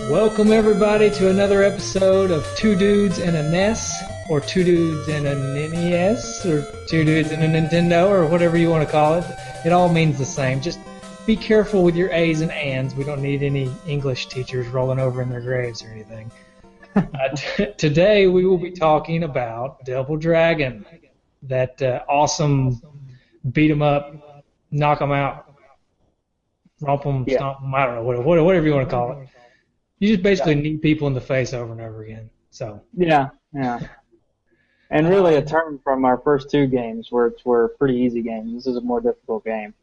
Welcome everybody to another episode of Two Dudes and a NES, or Two Dudes and an NES, or Two Dudes and a Nintendo, or whatever you want to call it. It all means the same. Just be careful with your A's and ands. We don't need any English teachers rolling over in their graves or anything. Today we will be talking about Double Dragon, that awesome beat 'em up, knock 'em out, romp 'em, stomp 'em, I don't know, whatever you want to call it. You just basically knee people in the face over and over again. So yeah. And really a turn from our first two games, which were pretty easy games. This is a more difficult game.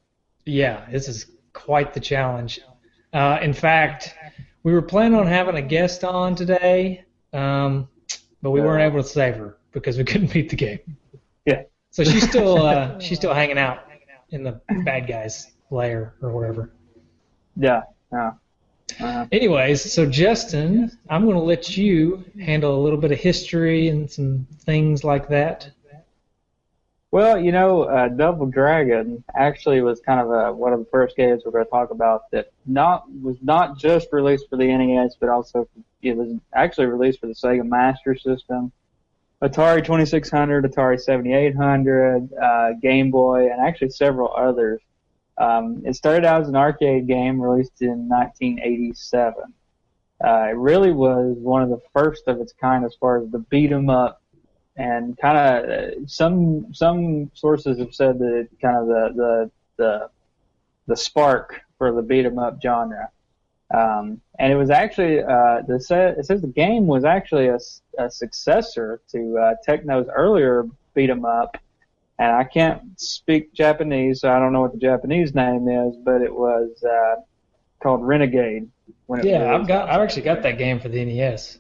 Yeah, this is quite the challenge. In fact, we were planning on having a guest on today, but we weren't able to save her because we couldn't beat the game. Yeah. So she's still hanging out in the bad guys' lair or wherever. Yeah. Anyways, so Justin, I'm going to let you handle a little bit of history and some things like that. Well, Double Dragon actually was kind of one of the first games we're going to talk about that was not just released for the NES, but also it was actually released for the Sega Master System, Atari 2600, Atari 7800, Game Boy, and actually several others. It started out as an arcade game released in 1987. It really was one of the first of its kind as far as the beat 'em up, and kind of some sources have said that it kind of the spark for the beat 'em up genre. And it was actually it says the game was actually a successor to Tecno's earlier beat 'em up. And I can't speak Japanese, so I don't know what the Japanese name is, but it was called Renegade. I've actually got that game for the NES.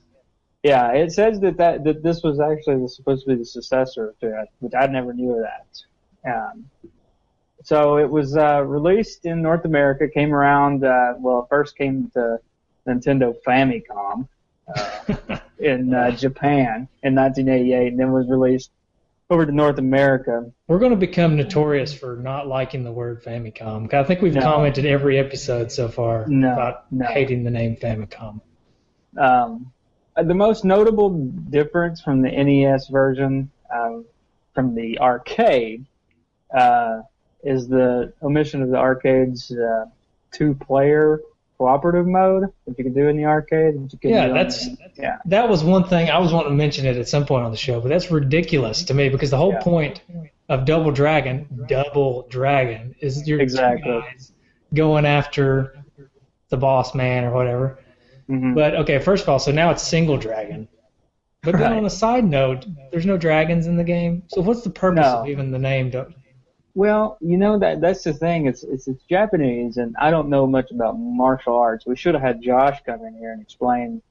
Yeah, it says that this was actually supposed to be the successor to it, which I never knew of that. So it was released in North America, came around, it first came to Nintendo Famicom in Japan in 1988, and then was released over to North America. We're going to become notorious for not liking the word Famicom. I think we've commented every episode so far about hating the name Famicom. The most notable difference from the NES version from the arcade is the omission of the arcade's two-player cooperative mode that you can do in the arcade. That was one thing I was wanting to mention it at some point on the show, but that's ridiculous to me because the whole point of Double Dragon is your two guys going after the boss man or whatever. Mm-hmm. But okay, first of all, so now it's single dragon. But then on a side note, there's no dragons in the game. So what's the purpose of even the name? Well, that's the thing. It's Japanese, and I don't know much about martial arts. We should have had Josh come in here and explain.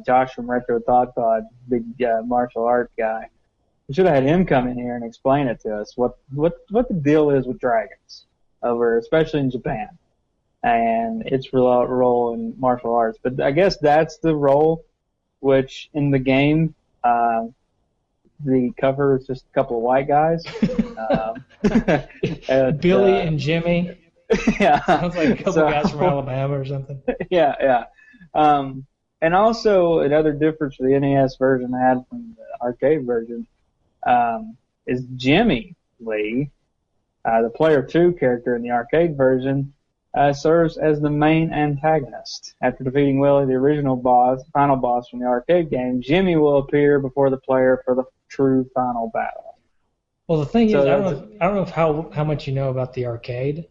Josh from Retro Thought Pod, big martial art guy. We should have had him come in here and explain it to us. What the deal is with dragons especially in Japan, and its role in martial arts. But I guess that's the role, which in the game. The cover is just a couple of white guys. Billy and Jimmy. Yeah. Sounds like a couple guys from Alabama or something. Yeah. And also another difference for the NES version I had from the arcade version is Jimmy Lee, the player 2 character in the arcade version, serves as the main antagonist. After defeating Willie, the original final boss from the arcade game, Jimmy will appear before the player for the true final battle. Well, the thing is, I don't know how much you know about the arcade,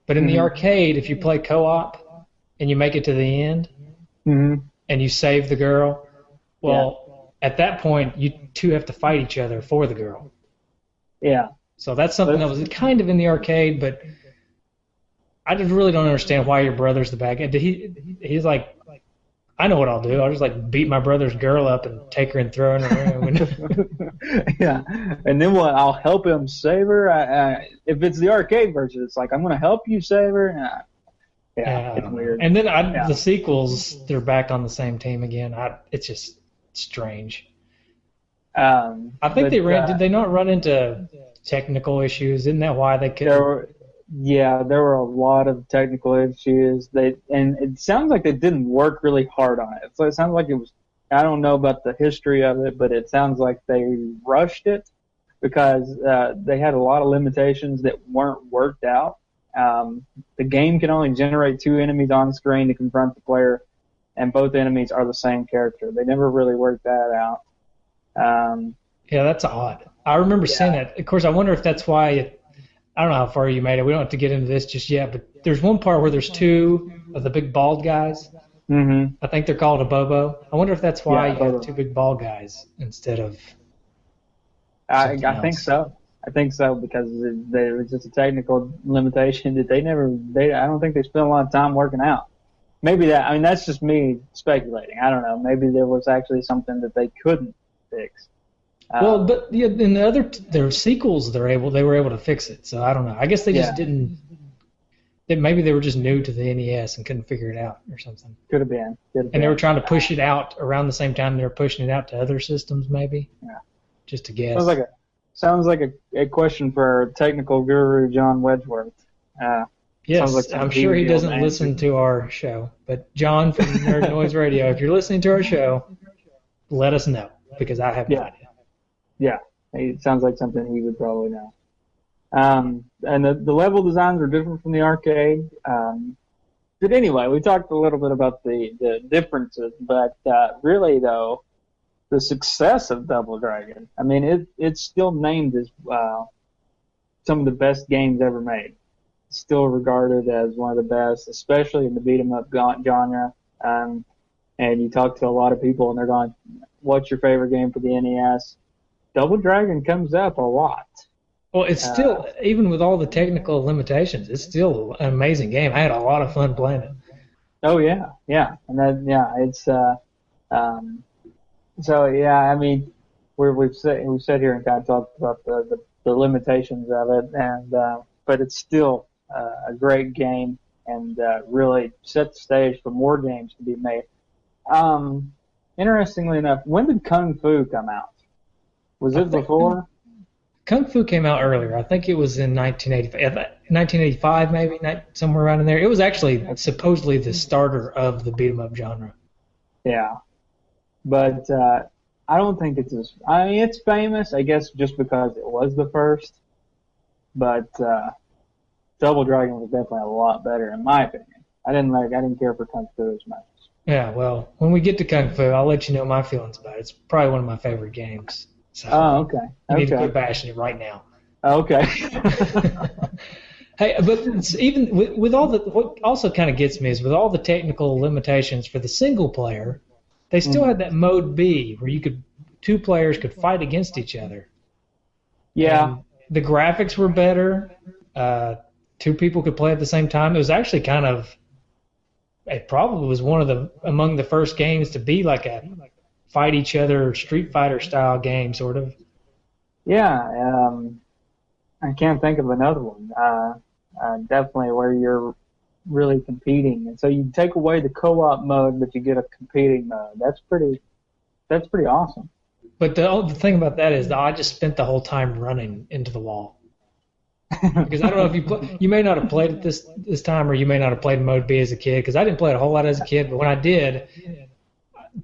but in the arcade, if you play co-op and you make it to the end and you save the girl, at that point, you two have to fight each other for the girl. Yeah. So that's something that was kind of in the arcade, but I just really don't understand why your brother's the bad guy. He's like, I know what I'll do. I'll just beat my brother's girl up and take her and throw her in a room. Yeah, and then I'll help him save her. If it's the arcade version, it's like I'm going to help you save her. It's weird. And then the sequels, they're back on the same team again. It's just strange. I think did they not run into technical issues? Isn't that why they couldn't? Yeah, there were a lot of technical issues. And it sounds like they didn't work really hard on it. So it sounds like it was. I don't know about the history of it, but it sounds like they rushed it because they had a lot of limitations that weren't worked out. The game can only generate 2 enemies on screen to confront the player, and both enemies are the same character. They never really worked that out. Yeah, that's odd. I remember seeing that. Of course, I wonder if that's why. I don't know how far you made it. We don't have to get into this just yet, but there's one part where there's 2 of the big bald guys. Mm-hmm. I think they're called a Bobo. I wonder if that's why you Bobo. have 2 big bald guys instead of. I think so. I think so because there was just a technical limitation that I don't think they spent a lot of time working out. Maybe that's just me speculating. I don't know. Maybe there was actually something that they couldn't fix. Well, but in their sequels, they were able to fix it. So I don't know. I guess they just didn't. Maybe they were just new to the NES and couldn't figure it out or something. Could have been. And they were trying to push it out around the same time they were pushing it out to other systems, maybe. Yeah. Just to guess. Sounds like a question for our technical guru John Wedgeworth. Yes, like I'm sure he doesn't listen to our show. But John from Nerd Noise Radio, if you're listening to our show, let us know because I have no idea. Yeah, it sounds like something he would probably know. And the level designs are different from the arcade. But anyway, we talked a little bit about the differences, but really though, the success of Double Dragon, I mean, it's still named as some of the best games ever made. It's still regarded as one of the best, especially in the beat 'em up genre. And you talk to a lot of people, and they're going, "What's your favorite game for the NES?" Double Dragon comes up a lot. Well, it's still, even with all the technical limitations, it's still an amazing game. I had a lot of fun playing it. Oh yeah, and it's so yeah. I mean, we've sat here and kind of talked about the limitations of it, and but it's still a great game, and really set the stage for more games to be made. Interestingly enough, when did Kung Fu come out? Was it before? Kung Fu came out earlier. I think it was in 1985, maybe, somewhere around in there. It was actually supposedly the starter of the beat 'em up genre. Yeah, but I don't think it's as. I mean, it's famous, I guess, just because it was the first. But Double Dragon was definitely a lot better, in my opinion. I didn't care for Kung Fu as much. Yeah, well, when we get to Kung Fu, I'll let you know my feelings about it. It's probably one of my favorite games. So okay. You need to quit bashing it right now. Okay. Hey, but even with all the, what also kind of gets me is with all the technical limitations for the single player, they still had that mode B where 2 players could fight against each other. Yeah. And the graphics were better. 2 people could play at the same time. It was actually it probably was among the first games to be like a fight each other Street Fighter style game, sort of. Yeah, I can't think of another one. Definitely where you're really competing, and so you take away the co-op mode, but you get a competing mode. That's pretty awesome. But the thing about that is that I just spent the whole time running into the wall. Because I don't know if you may not have played it this time, or you may not have played Mode B as a kid. Because I didn't play it a whole lot as a kid, but when I did,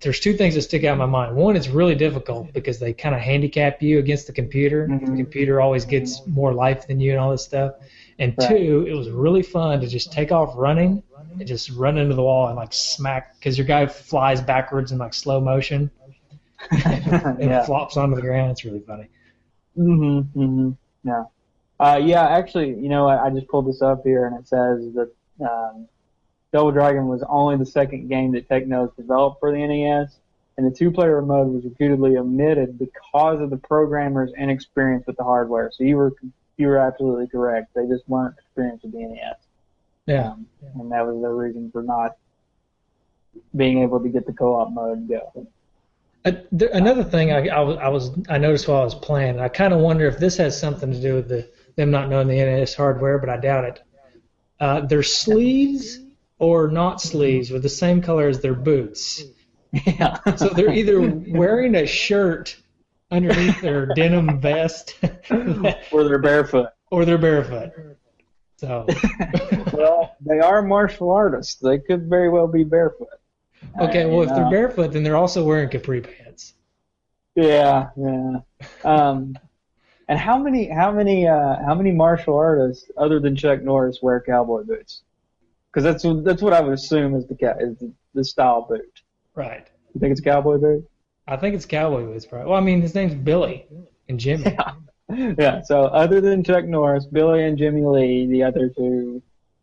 there's 2 things that stick out in my mind. One, it's really difficult because they kind of handicap you against the computer. Mm-hmm. The computer always gets more life than you and all this stuff. And 2, it was really fun to just take off running and just run into the wall and like smack, because your guy flies backwards in like slow motion and flops onto the ground. It's really funny. Yeah. Yeah, actually, I just pulled this up here, and it says that Double Dragon was only the second game that Technos developed for the NES, and the 2-player mode was repeatedly omitted because of the programmers' inexperience with the hardware. So you were absolutely correct. They just weren't experienced with the NES. Yeah. And that was the reason for not being able to get the co-op mode go. Another thing I noticed while I was playing, I kind of wonder if this has something to do with them not knowing the NES hardware, but I doubt it. Their sleeves or not sleeves were the same color as their boots. Yeah. So they're either wearing a shirt underneath their denim vest, or they're barefoot. So, Well, they are martial artists. They could very well be barefoot. okay, well, You if they're know. barefoot, then they're also wearing capri pants. Yeah, yeah. And how many martial artists other than Chuck Norris wear cowboy boots? Because that's what I would assume is the style boot. Right. You think it's a cowboy boot? I think it's cowboy boots, right? Well, I mean, his name's Billy and Jimmy. Yeah. So other than Chuck Norris, Billy and Jimmy Lee, the other two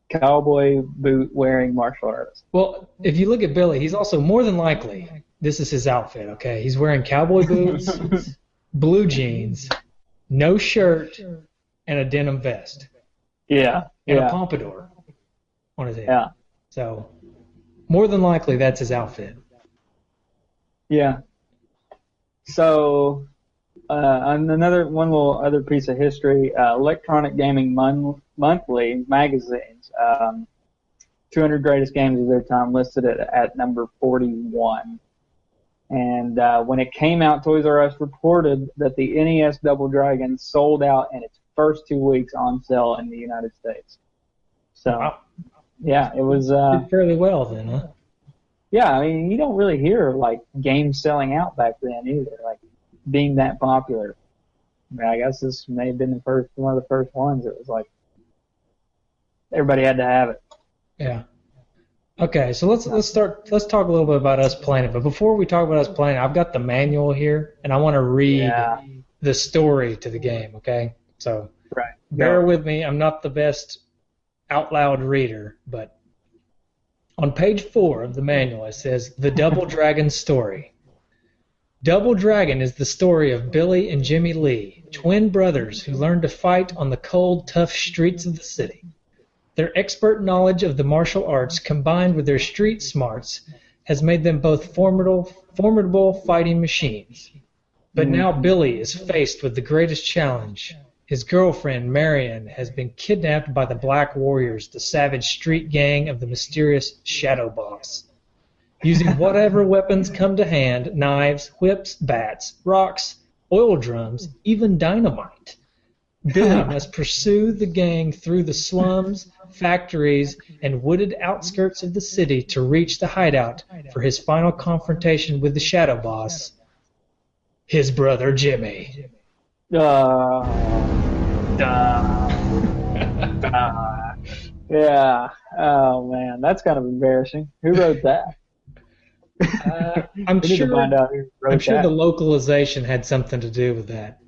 cowboy boot wearing martial artists. Well, if you look at Billy, he's also more than likely, this is his outfit, okay? He's wearing cowboy boots, blue jeans, no shirt, and a denim vest. Yeah. And Yeah. a pompadour on his head. Yeah. So, more than likely, that's his outfit. Yeah. So, and one little other piece of history, Electronic Gaming Monthly magazines, 200 greatest games of their time, listed it at number 41. And when it came out, Toys R Us reported that the NES Double Dragon sold out in its first 2 weeks on sale in the United States. So, Wow. yeah, it was. Did fairly well then, huh? Yeah, I mean, you don't really hear like games selling out back then either, like being that popular. I mean, I guess this may have been one of the first ones. It was like everybody had to have it. Yeah. Okay, so let's talk a little bit about us playing it. But before we talk about us playing it, I've got the manual here, and I want to read the story to the game. Okay, so Right. bear with me. I'm not the best out loud reader, but on page 4 of the manual it says the Double Dragon story. Double Dragon is the story of Billy and Jimmy Lee, twin brothers who learned to fight on the cold, tough streets of the city. Their expert knowledge of the martial arts combined with their street smarts has made them both formidable fighting machines. But now Billy is faced with the greatest challenge. His girlfriend, Marion, has been kidnapped by the Black Warriors, the savage street gang of the mysterious Shadow Boss. Using whatever weapons come to hand, knives, whips, bats, rocks, oil drums, even dynamite, Billy must pursue the gang through the slums, factories, and wooded outskirts of the city to reach the hideout for his final confrontation with the Shadow Boss, his brother Jimmy. Yeah. Oh man, that's kind of embarrassing. Who wrote that? I'm We need to find sure. out who wrote I'm sure that. the localization had something to do with that,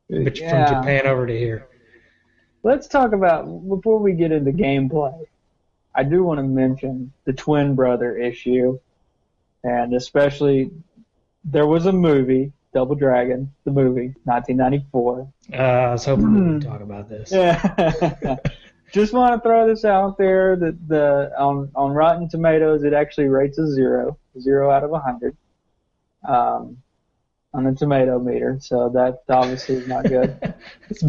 but Yeah. from Japan over to here. Let's talk about, before we get into gameplay, I do want to mention the twin brother issue, and especially there was a movie, Double Dragon, the movie, 1994. I was hoping we would talk about this. Yeah. Just want to throw this out there that on Rotten Tomatoes it actually rates a 0 out of 100 on the tomato meter, so that obviously is not good. It's,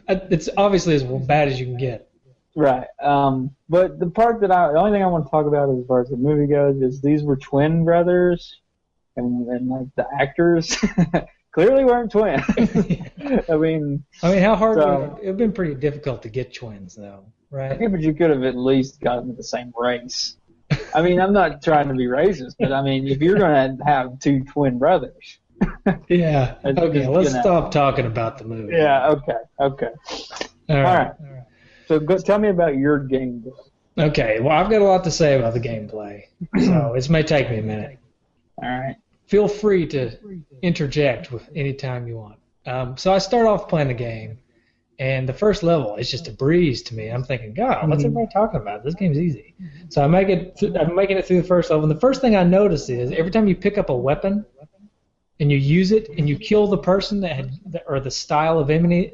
it's obviously as bad as you can get. Right. But the only thing I want to talk about as far as the movie goes is these were twin brothers, and like the actors clearly weren't twins. I mean, how hard So- would it have been pretty difficult to get twins, though, right? yeah, but you could have at least gotten the same race. I mean, I'm not trying to be racist, but I mean, if you're going to have two twin brothers. Yeah. It's Okay, just, let's you know. stop talking about the movie. Yeah, okay. All right. So tell me about your game. Okay, well, I've got a lot to say about the gameplay, so this may take me a minute. All right. Feel free to interject with any time you want. So I start off playing the game, and the first level is just a breeze to me. I'm thinking, God, what's everybody talking about? This game's easy. So I'm making it through the first level, and the first thing I notice is every time you pick up a weapon and you use it and you kill the person or the style of enemy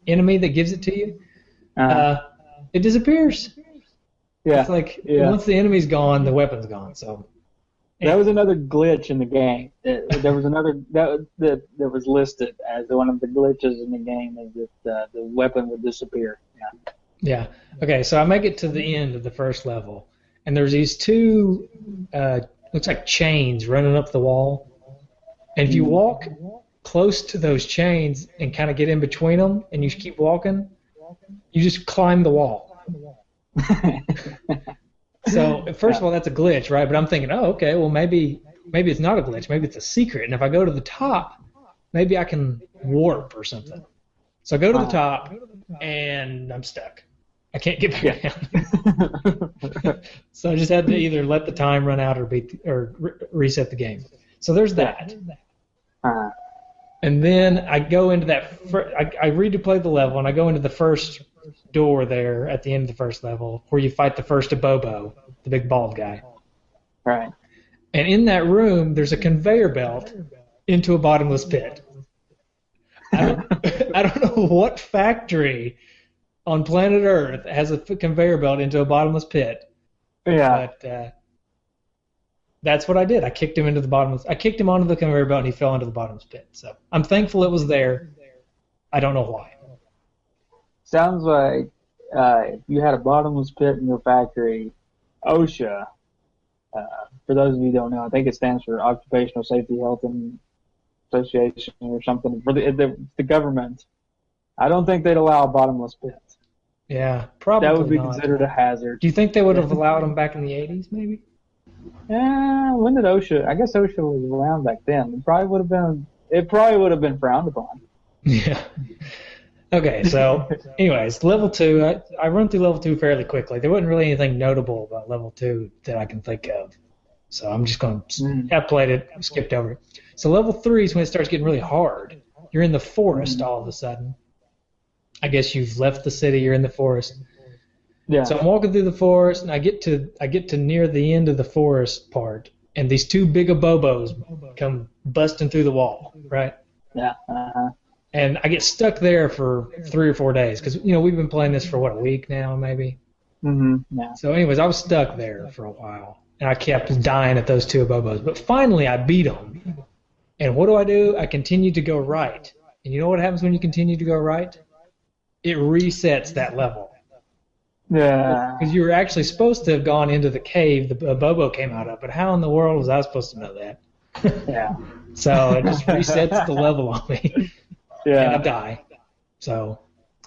that gives it to you, it disappears. Yeah. It's like Yeah. once the enemy's gone, the weapon's gone. So That was another glitch in the game. There was another that was listed as one of the glitches in the game, is that the weapon would disappear. Yeah. yeah. Okay, so I make it to the end of the first level, and there's these two looks like chains running up the wall, and if you walk close to those chains and kind of get in between them, and you keep walking, You just climb the wall. So first of all, that's a glitch, right? But I'm thinking, oh, okay, well maybe it's not a glitch. Maybe it's a secret. And if I go to the top, maybe I can warp or something. So I go to the top, and I'm stuck. I can't get back down. So I just had to either let the time run out or reset the game. So there's that. And then I go into that. I replay the level, and I go into the first door there at the end of the first level, where you fight the first Abobo, the big bald guy. Right. And in that room, there's a conveyor belt into a bottomless pit. I don't know what factory on planet Earth has a conveyor belt into a bottomless pit. Yeah. But that's what I did. I kicked him onto the conveyor belt, and he fell into the bottomless pit. So I'm thankful it was there. I don't know why. Sounds like if you had a bottomless pit in your factory, OSHA, for those of you who don't know, I think it stands for Occupational Safety Health and Association or something, for the government. I don't think they'd allow a bottomless pit. Yeah, probably that would be not. considered a hazard. Do you think they would have allowed them back in the 80s, maybe? When did OSHA? I guess OSHA was around back then. It probably would have been frowned upon. Yeah. Okay, so anyways, level 2, I run through level 2 fairly quickly. There wasn't really anything notable about level 2 that I can think of. So I'm just going to have played it, skipped over it. So level 3 is when it starts getting really hard. You're in the forest all of a sudden. I guess you've left the city, you're in the forest. Yeah. So I'm walking through the forest, and I get to near the end of the forest part, and these two big Abobos come busting through the wall, right? Yeah. And I get stuck there for 3 or 4 days because we've been playing this for a week now, maybe. Yeah. So, anyways, I was stuck there for a while, and I kept dying at those two Abobos. But finally, I beat them. And what do? I continue to go right. And you know what happens when you continue to go right? It resets that level. Yeah. Because you were actually supposed to have gone into the cave the Abobo came out of, but how in the world was I supposed to know that? Yeah. So it just resets the level on me. Yeah. And I die. So,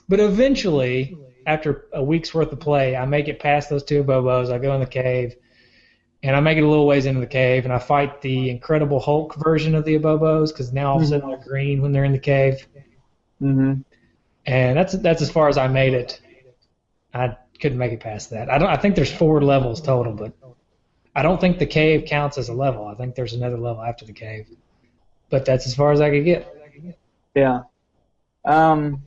but eventually, after a week's worth of play, I make it past those two Abobos. I go in the cave, and I make it a little ways into the cave, and I fight the Incredible Hulk version of the Abobos because now all of a sudden they're green when they're in the cave. Mm-hmm. And that's as far as I made it. I couldn't make it past that. I think there's 4 levels total, but I don't think the cave counts as a level. I think there's another level after the cave. But that's as far as I could get. Yeah. Well,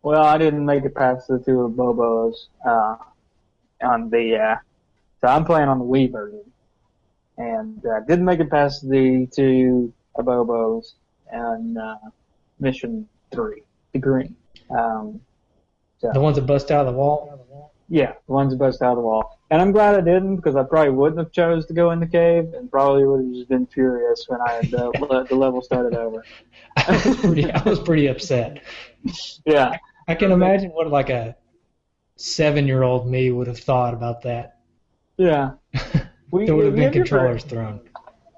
I didn't make it past the two Abobos on the. So I'm playing on the Wii version, and didn't make it past the two Abobos on Mission 3, the green. So, The ones that bust out of the wall? Yeah, the ones that bust out of the wall. And I'm glad I didn't, because I probably wouldn't have chose to go in the cave, and probably would have just been furious when I had the level started over. I was pretty upset. Yeah. I can imagine what like a 7-year-old me would have thought about that. Yeah. There would have been controllers thrown.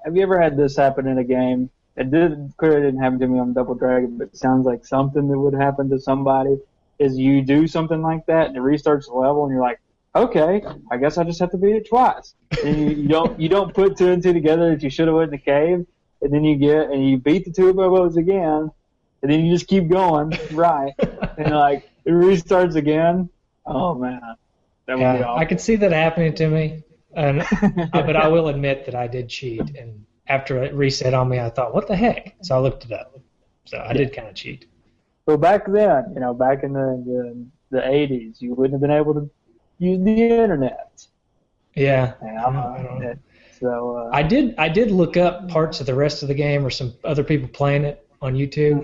Have you ever had this happen in a game? It clearly didn't happen to me on Double Dragon, but it sounds like something that would happen to somebody. Is you do something like that and it restarts the level, and you're like, okay, I guess I just have to beat it twice. And you don't put 2 and 2 together that you should have went in the cave, and then you beat the two Abobos again, and then you just keep going, right? And like it restarts again. Oh man, that would be awful. I could see that happening to me, but I will admit that I did cheat, and after it reset on me, I thought, what the heck? So I looked it up. So I did kind of cheat. Well, back then, back in the 80s, you wouldn't have been able to use the internet. Yeah. I don't know. So I did look up parts of the rest of the game or some other people playing it on YouTube,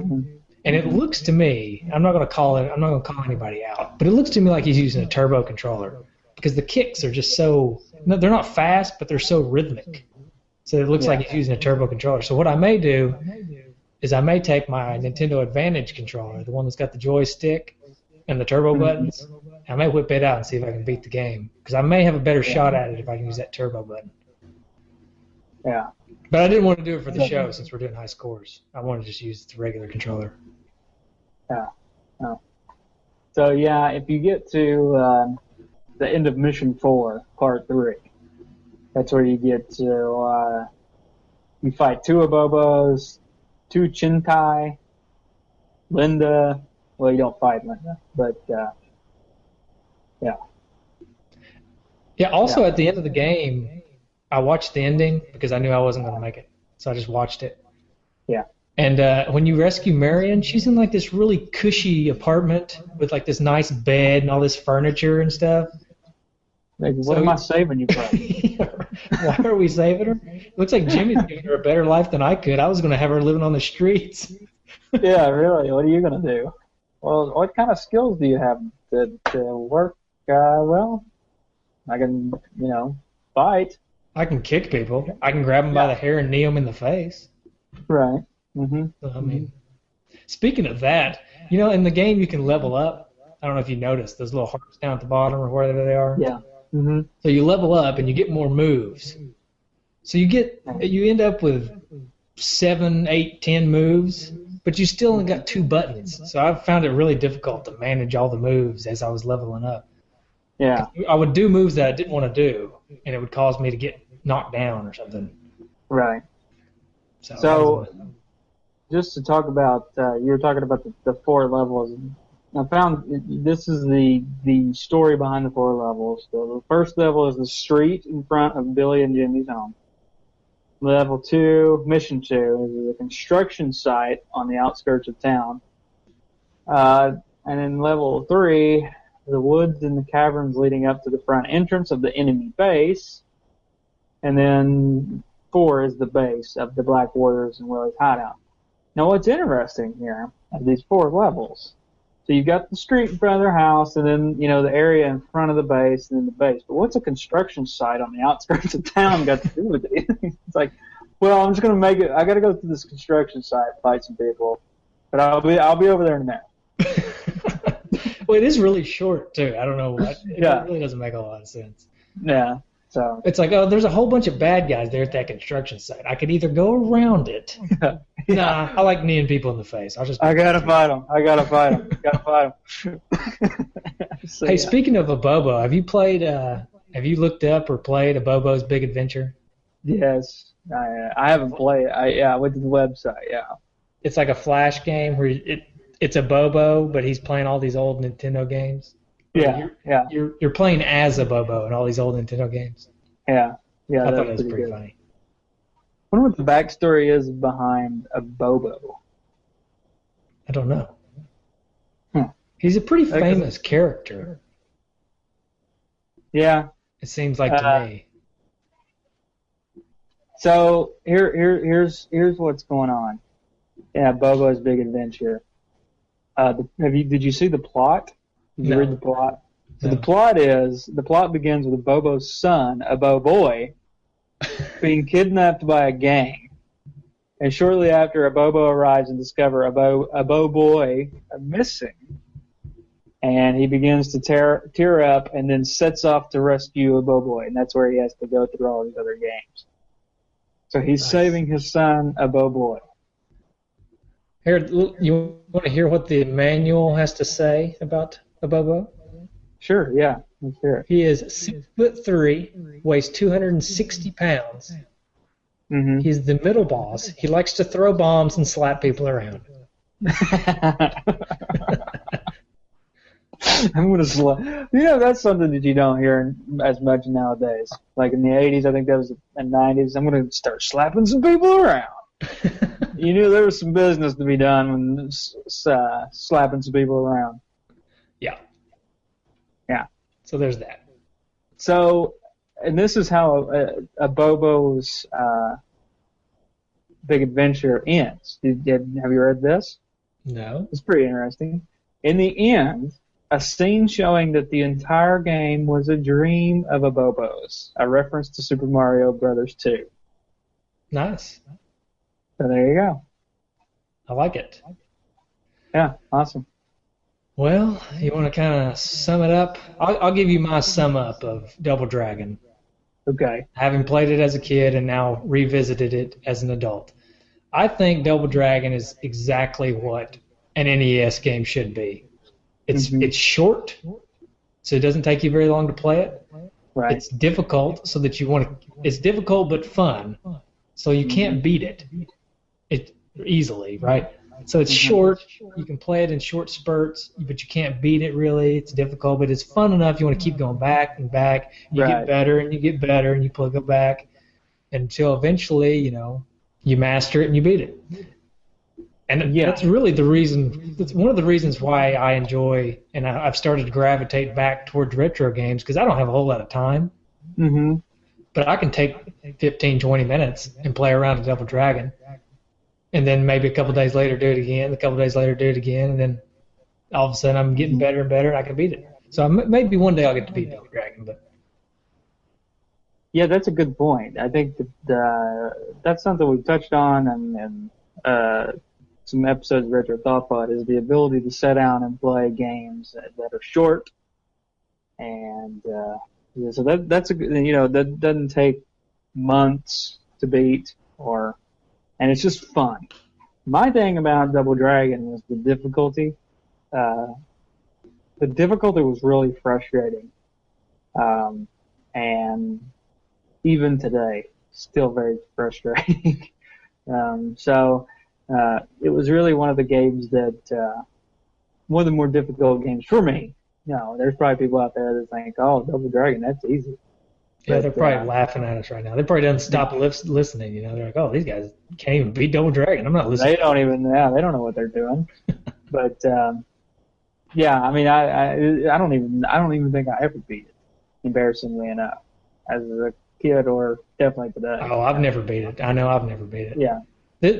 and it looks to me, I'm not going to call anybody out, but it looks to me like he's using a turbo controller because the kicks are just they're not fast, but they're so rhythmic. So it looks like he's using a turbo controller. So what I may do is I may take my Nintendo Advantage controller, the one that's got the joystick and the turbo buttons, and I may whip it out and see if I can beat the game. Because I may have a better shot at it if I can use that turbo button. Yeah. But I didn't want to do it for the show since we're doing high scores. I wanted to just use the regular controller. Yeah. Oh. So yeah, if you get to the end of Mission 4, Part 3, that's where you get to you fight 2 Abobos, 2 Chinkai, Linda. Well, you don't fight Linda, but yeah. Yeah, also at the end of the game, I watched the ending because I knew I wasn't going to make it. So I just watched it. Yeah. And when you rescue Marion, she's in like this really cushy apartment with like this nice bed and all this furniture and stuff. Like, what am I saving you from? Why are we saving her? Looks like Jimmy's giving her a better life than I could. I was going to have her living on the streets. Yeah, really. What are you going to do? Well, what kind of skills do you have to work? Well, I can, fight. I can kick people. I can grab them by the hair and knee them in the face. Right. Mm-hmm. So, I mean, speaking of that, in the game you can level up. I don't know if you noticed those little hearts down at the bottom or wherever they are. Yeah. Mm-hmm. So you level up and you get more moves. So you end up with 7, 8, 10 moves, but you still only got 2 buttons. So I found it really difficult to manage all the moves as I was leveling up. Yeah. I would do moves that I didn't want to do, and it would cause me to get knocked down or something. Right. So just to talk about, you were talking about the 4 levels. I found this is the story behind the 4 levels. So the first level is the street in front of Billy and Jimmy's home. Level 2, Mission 2, is a construction site on the outskirts of town. And then level 3, the woods and the caverns leading up to the front entrance of the enemy base. And then 4 is the base of the Black Warriors and Willie's hideout. Now what's interesting here are these 4 levels. So you've got the street in front of their house, and then, the area in front of the base, and then the base. But what's a construction site on the outskirts of town got to do with it? It's like, well, I'm just going to make it. I got to go to this construction site, fight some people. But I'll be over there in a minute. Well, it is really short, too. I don't know what. It Yeah. really doesn't make a lot of sense. Yeah. So It's like, there's a whole bunch of bad guys there at that construction site. I could either go around it. Nah, I like kneeing people in the face. I gotta fight them. Gotta fight them. So, Hey, speaking of Abobo, have you looked up or played Abobo's Big Adventure? Yes, I haven't played. I went to the website. Yeah. It's like a flash game where it's Abobo, but he's playing all these old Nintendo games. Yeah. You're playing as Abobo in all these old Nintendo games. Yeah. I thought it was pretty funny. I wonder what the backstory is behind Abobo. I don't know. He's a pretty famous character. Yeah. It seems like to me. So here's what's going on. Yeah, Bobo's Big Adventure. Did you see the plot? Did you read the plot? So No. the plot begins with Bobo's son, a Boy, being kidnapped by a gang. And shortly after, Abobo arrives and discovers a Boy missing. And he begins to tear up and then sets off to rescue a Boy. And that's where he has to go through all these other games. So he's saving his son, a Boy. Here, you want to hear what the manual has to say about Abobo? Sure, yeah. Let's hear it. He is 6'3", weighs 260 pounds. Mm-hmm. He's the middle boss. He likes to throw bombs and slap people around. I'm gonna slap. That's something that you don't hear as much nowadays. Like in the 80s, I think that was the 90s. I'm gonna start slapping some people around. You knew there was some business to be done when slapping some people around. Yeah. So there's that. So, and this is how a Bobo's Big Adventure ends. Have you read this? No. It's pretty interesting. In the end, a scene showing that the entire game was a dream of a Bobo's, a reference to Super Mario Brothers 2. Nice. So there you go. I like it. Yeah, awesome. Well, you want to kind of sum it up? I'll give you my sum up of Double Dragon. Okay. Having played it as a kid and now revisited it as an adult. I think Double Dragon is exactly what an NES game should be. It's short, so it doesn't take you very long to play it. Right. It's difficult, so that you want to. It's difficult but fun, so you can't beat it easily, right? So it's short. You can play it in short spurts, but you can't beat it really. It's difficult, but it's fun enough. You want to keep going back and back. You get better and you get better, and you go back until eventually, you master it and you beat it. And that's really the reason. That's one of the reasons why I enjoy, and I've started to gravitate back towards retro games, because I don't have a whole lot of time. Mm-hmm. But I can take 15, 20 minutes and play around a Double Dragon, and then maybe a couple days later do it again. A couple days later do it again, and then all of a sudden I'm getting better and better, and I can beat it. So maybe one day I'll get to beat Double Dragon. But yeah, that's a good point. I think that that's something we've touched on, and some episodes of Retro Thought Pod, is the ability to sit down and play games that are short, and so that's a good, that doesn't take months to beat, and it's just fun. My thing about Double Dragon was the difficulty. The difficulty was really frustrating, and even today, still very frustrating. It was really one of the games that, one of the more difficult games for me. There's probably people out there that think, oh, Double Dragon, that's easy. Yeah, they're probably laughing at us right now. They probably don't stop listening. They're like, oh, these guys can't even beat Double Dragon. I'm not listening. They don't know what they're doing. But, yeah, I mean, I don't even think I ever beat it, embarrassingly enough, as a kid or definitely today. Oh, I've never beat it. I know I've never beat it. Yeah.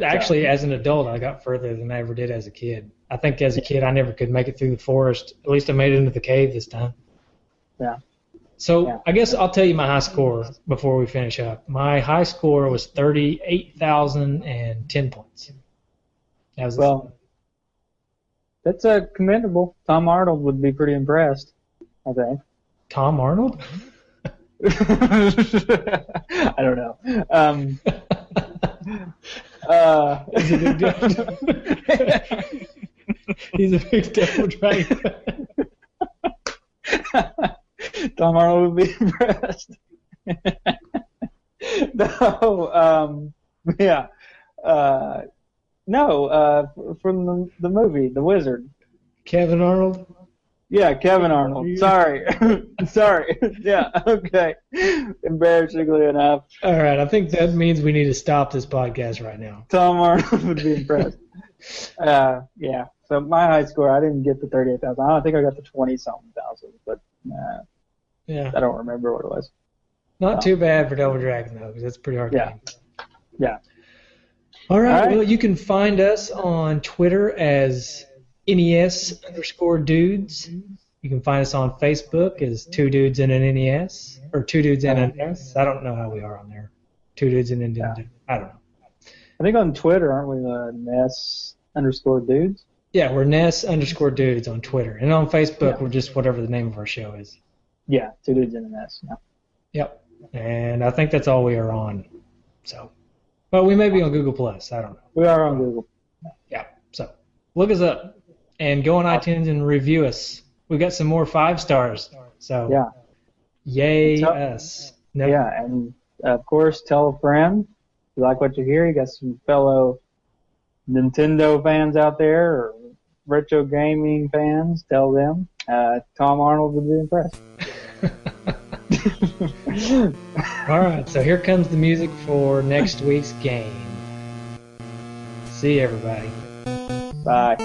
Actually, as an adult, I got further than I ever did as a kid. I think as a kid, I never could make it through the forest. At least I made it into the cave this time. Yeah. So I guess I'll tell you my high score before we finish up. My high score was 38,010 points. That's commendable. Tom Arnold would be pretty impressed, I think. Tom Arnold? I don't know. He's a big devil. He's a big Double Dragon. Tom Arnold would be impressed. From the movie, The Wizard. Kevin Arnold? Yeah, Kevin Arnold. Sorry. Yeah, okay. Embarrassingly enough. All right, I think that means we need to stop this podcast right now. Tom Arnold would be impressed. Yeah. So my high score, I didn't get the 38,000. I don't think I got the 20-something thousand, but yeah, I don't remember what it was. Not too bad for Double Dragon, though, because that's a pretty hard game. Yeah. All right, well, you can find us on Twitter as NES_dudes. You can find us on Facebook as Two Dudes and an NES, or Two Dudes and an NES. I don't know how we are on there. Two Dudes and an NES. I don't know. I think on Twitter, aren't we NES_dudes? Yeah, we're NES_dudes on Twitter. And on Facebook, we're just whatever the name of our show is. Yeah, Two Dudes and an NES. Yeah. Yep. And I think that's all we are on. So, well, we may be on Google Plus. I don't know. We are on Google. Yeah. So, look us up and go on iTunes and review us. We've got some more 5 stars. So, yay us. Yeah, and of course, tell a friend. If you like what you hear, you got some fellow Nintendo fans out there or retro gaming fans, tell them. Tom Arnold would be impressed. All right, so here comes the music for next week's game. See you, everybody. Bye.